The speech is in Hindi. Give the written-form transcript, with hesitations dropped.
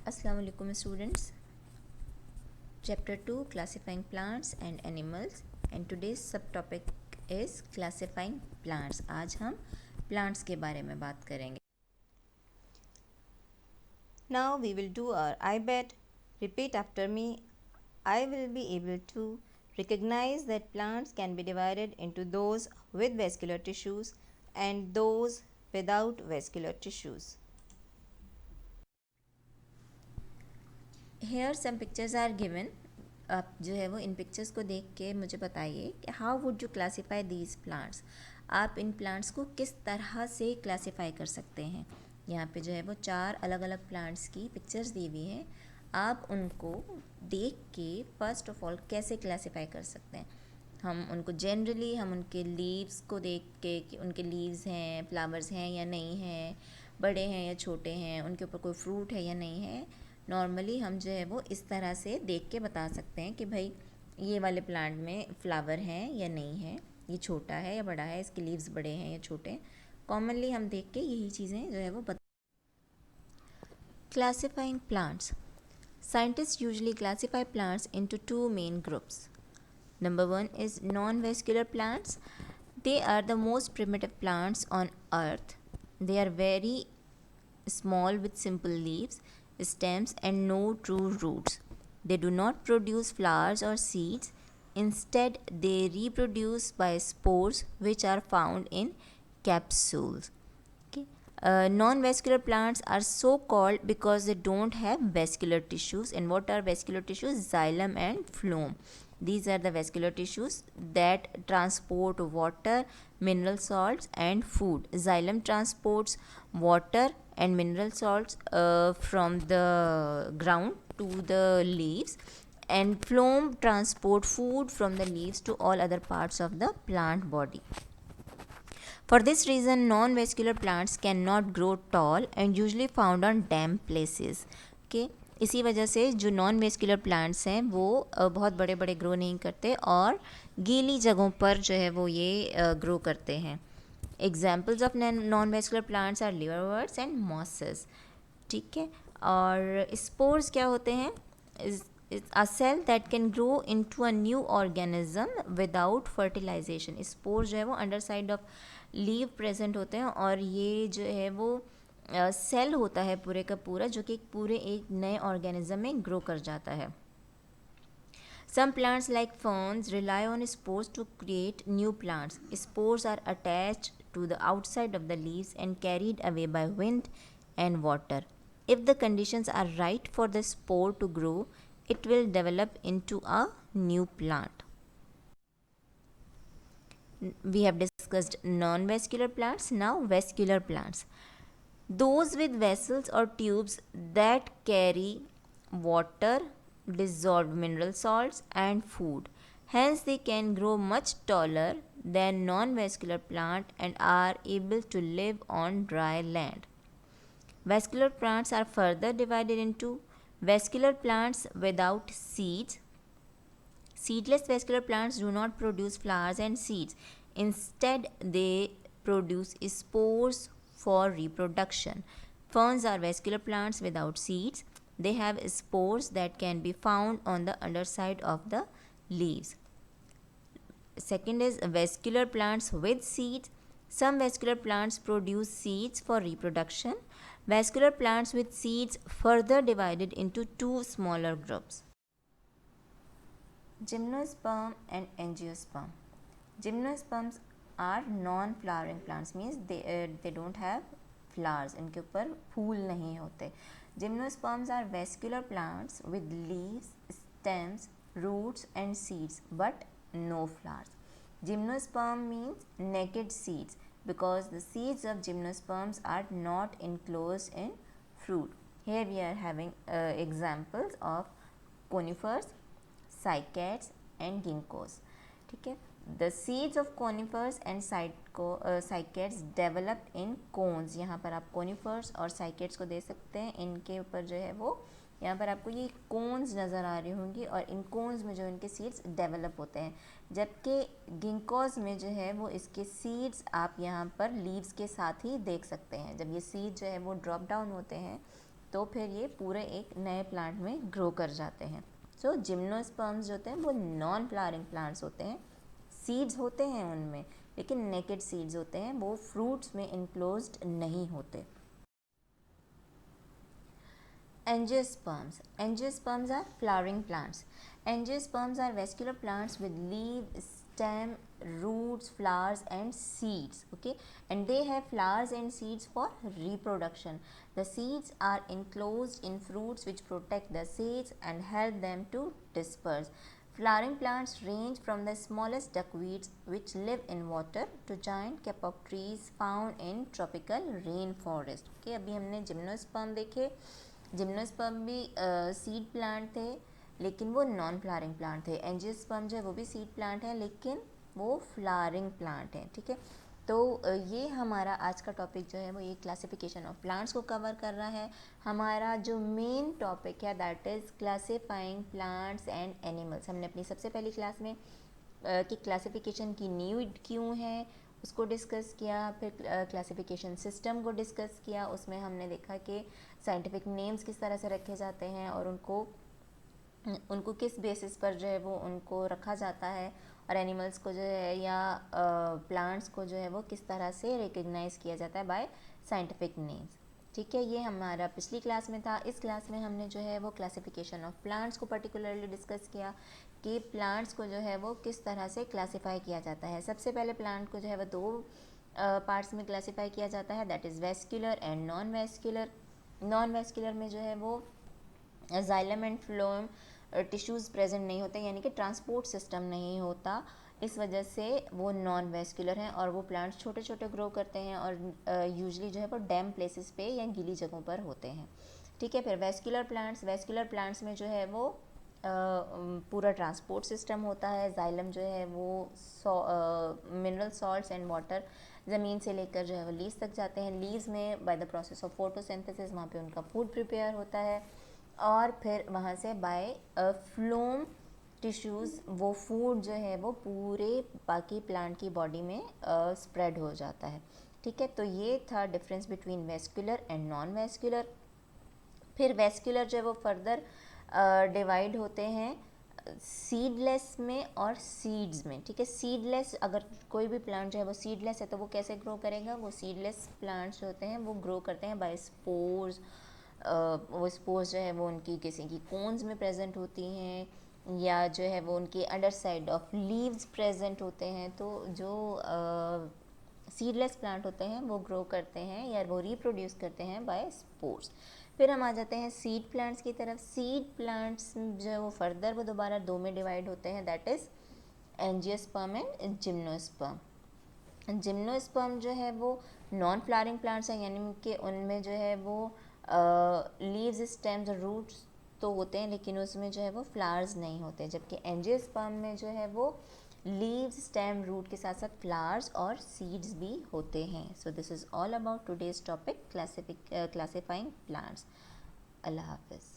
Assalamu alaikum students. Chapter 2 Classifying Plants and Animals, and today's subtopic is Classifying Plants. आज हम plants के बारे में बात करेंगे. Now we will do our IBET. Repeat after me. I will be able to recognize that plants can be divided into those with vascular tissues and those without vascular tissues. Here some pictures are given. आप जो है वो इन पिक्चर्स को देख के मुझे बताइए कि how would you classify these plants. आप इन प्लांट्स को किस तरह से क्लासीफाई कर सकते हैं. यहाँ पे जो है वो 4 अलग अलग प्लांट्स की पिक्चर्स दी हुई हैं. आप उनको देख के फर्स्ट ऑफ ऑल कैसे क्लासीफाई कर सकते हैं. हम उनको जनरली हम उनके लीव्स को देख के कि उनके लीव्स हैं, फ्लावर्स हैं या नहीं हैं, बड़े हैं या छोटे हैं, उनके ऊपर कोई फ्रूट है या नहीं है. नॉर्मली हम जो है वो इस तरह से देख के बता सकते हैं कि भाई ये वाले प्लांट में फ्लावर हैं या नहीं है, ये छोटा है या बड़ा है, इसके लीव्स बड़े हैं या छोटे हैं. कॉमनली हम देख के यही चीज़ें जो है वो classifying plants. Scientists usually classify plants into two main groups. Number one is non-vascular plants. They are the most primitive plants on earth. They are very small with simple leaves, stems and no true roots. They do not produce flowers or seeds. Instead, they reproduce by spores which are found in capsules. Okay. Non-vascular plants are so called because they don't have vascular tissues. And what are vascular tissues? Xylem and phloem. These are the vascular tissues that transport water, mineral salts and food. Xylem transports water and mineral salts from the ground to the leaves, and phloem transport food from the leaves to all other parts of the plant body. For this reason, non-vascular plants cannot grow tall and usually found on damp places. Okay. इसी वजह से जो नॉन वेस्कुलर प्लांट्स हैं वो बहुत बड़े बड़े ग्रो नहीं करते और गीली जगहों पर जो है वो ये ग्रो करते हैं. Examples of non vascular plants are liverworts and mosses. ठीक है. और स्पोर्स क्या होते हैं? A cell that can grow into a new organism without fertilization. Spores जो है वो under side of leave present होते हैं और ये जो है वो सेल होता है पूरे का पूरा जो कि पूरे एक नए ऑर्गेनिज्म में ग्रो कर जाता है. Some plants like ferns rely on spores to create new plants. Spores are attached to the outside of the leaves and carried away by wind and water. If the conditions are right for the spore to grow, it will develop into a new plant. We have discussed non-vascular plants. Now vascular plants. Those with vessels or tubes that carry water, dissolved mineral salts and food. Hence they can grow much taller than non-vascular plant and are able to live on dry land. Vascular plants are further divided into vascular plants without seeds. Seedless vascular plants do not produce flowers and seeds. Instead, they produce spores for reproduction. Ferns are vascular plants without seeds. They have spores that can be found on the underside of the leaves. Second is vascular plants with seeds. Some vascular plants produce seeds for reproduction. Vascular plants with seeds further divided into two smaller groups. Gymnosperm and angiosperm. Gymnosperms are non-flowering plants, means they don't have flowers. इनके ऊपर फूल नहीं होते. Gymnosperms are vascular plants with leaves, stems, roots and seeds but no flowers. Gymnosperm means naked seeds because the seeds of gymnosperms are not enclosed in fruit. Here we are having examples of conifers, cycads and ginkgos. ठीक है. The seeds of conifers and cycads develop in cones. यहाँ पर आप conifers और cycads को दे सकते हैं. इनके ऊपर जो है वो यहाँ पर आपको ये कोन्स नज़र आ रही होंगी और इन कोन्स में जो इनके सीड्स डेवलप होते हैं, जबकि गिंकोज में जो है वो इसके सीड्स आप यहाँ पर लीव्स के साथ ही देख सकते हैं. जब ये सीड जो है वो ड्रॉप डाउन होते हैं तो फिर ये पूरे एक नए प्लांट में ग्रो कर जाते हैं। सो जिम्नोस्पर्म्स जो होते हैं वो नॉन फ्लावरिंग प्लांट्स होते हैं, सीड्स होते हैं उनमें, लेकिन नेकेड सीड्स होते हैं, वो फ्रूट्स में इनक्लोज्ड नहीं होते। Angiosperms. Angiosperms are flowering plants. Angiosperms are vascular plants with leaf, stem, roots, flowers and seeds. Okay, and they have flowers and seeds for reproduction. The seeds are enclosed in fruits which protect the seeds and help them to disperse. Flowering plants range from the smallest duckweeds which live in water to giant kapok trees found in tropical rainforest. Okay, अभी हमने जिम्नोस्पर्म देखे। जिम्नोस्पर्म भी सीड प्लांट थे, लेकिन वो नॉन फ्लावरिंग प्लांट थे। एंजियोस्पर्म जो है वो भी सीड प्लांट है, लेकिन वो फ्लावरिंग प्लांट है। ठीक है, तो ये हमारा आज का टॉपिक जो है वो ये क्लासिफिकेशन ऑफ प्लांट्स को कवर कर रहा है। हमारा जो मेन टॉपिक है that is classifying plants and animals. हमने अपनी सबसे पहली क्लास में कि क्लासिफिकेशन की नीड क्यों है उसको डिस्कस किया, फिर क्लासिफिकेशन सिस्टम को डिस्कस किया। उसमें हमने देखा कि साइंटिफिक नेम्स किस तरह से रखे जाते हैं और उनको किस बेसिस पर जो है वो उनको रखा जाता है, और एनिमल्स को जो है या प्लांट्स को जो है वो किस तरह से रिकग्नाइज़ किया जाता है बाय साइंटिफिक नेम्स। ठीक है, ये हमारा पिछली क्लास में था। इस क्लास में हमने जो है वो क्लासिफिकेशन ऑफ प्लांट्स को पर्टिकुलरली डिस्कस किया कि प्लांट्स को जो है वो किस तरह से क्लासिफाई किया जाता है। सबसे पहले प्लांट को जो है वो दो पार्ट्स में क्लासिफाई किया जाता है, that is vascular and non vascular. Non vascular में जो है वो xylem and phloem tissues present नहीं होते, यानी कि ट्रांसपोर्ट सिस्टम नहीं होता, इस वजह से वो नॉन वेस्क्यूलर हैं और वो प्लांट्स छोटे छोटे ग्रो करते हैं और यूजुअली जो है वो डैम प्लेसेस पे या गीली जगहों पर होते हैं। ठीक है, फिर वेस्क्यूलर प्लांट्स में जो है वो पूरा ट्रांसपोर्ट सिस्टम होता है। जाइलम जो है वो मिनरल सॉल्ट्स एंड वाटर ज़मीन से लेकर जो है वो लीव्स तक जाते हैं। लीव्स में by the process of photosynthesis वहाँ पे उनका फूड प्रिपेयर होता है, और फिर वहाँ से बाय फ्लोम टिश्यूज़ वो फूड जो है वो पूरे बाकी प्लांट की बॉडी में स्प्रेड हो जाता है। ठीक है, तो ये था difference between vascular and non vascular. फिर वेस्क्यूलर जो है वो फर्दर डिवाइड होते हैं सीडलेस में और सीड्स में। ठीक है, सीडलेस, अगर कोई भी प्लांट जो है वो सीडलेस है तो वो कैसे ग्रो करेगा, वो सीडलेस प्लांट्स जो होते हैं वो ग्रो करते हैं बाय स्पोर्स। वो स्पोर्स जो है वो उनकी किसी की कोन्स में प्रेजेंट होती हैं, या जो है वो उनके under side of leaves present होते हैं। तो जो सीडलेस प्लांट होते हैं वो ग्रो करते हैं या वो रिप्रोड्यूस करते हैं बाय स्पोर्स। फिर हम आ जाते हैं सीड प्लांट्स की तरफ। सीड प्लांट्स जो है वो फर्दर वो दोबारा दो में डिवाइड होते हैं, that is angiosperm and gymnosperm. Gymnosperm जो है वो नॉन फ्लावरिंग प्लांट्स हैं, यानी कि उनमें जो है वो लीव्स, स्टेम्स और रूट्स तो होते हैं, लेकिन उसमें जो है वो फ्लावर्स नहीं होते। जबकि एंजियोस्पर्म में जो है वो लीव्स, स्टेम, रूट के साथ साथ फ्लावर्स और सीड्स भी होते हैं। So this is all about today's topic classifying plants. Allah हाफिज़।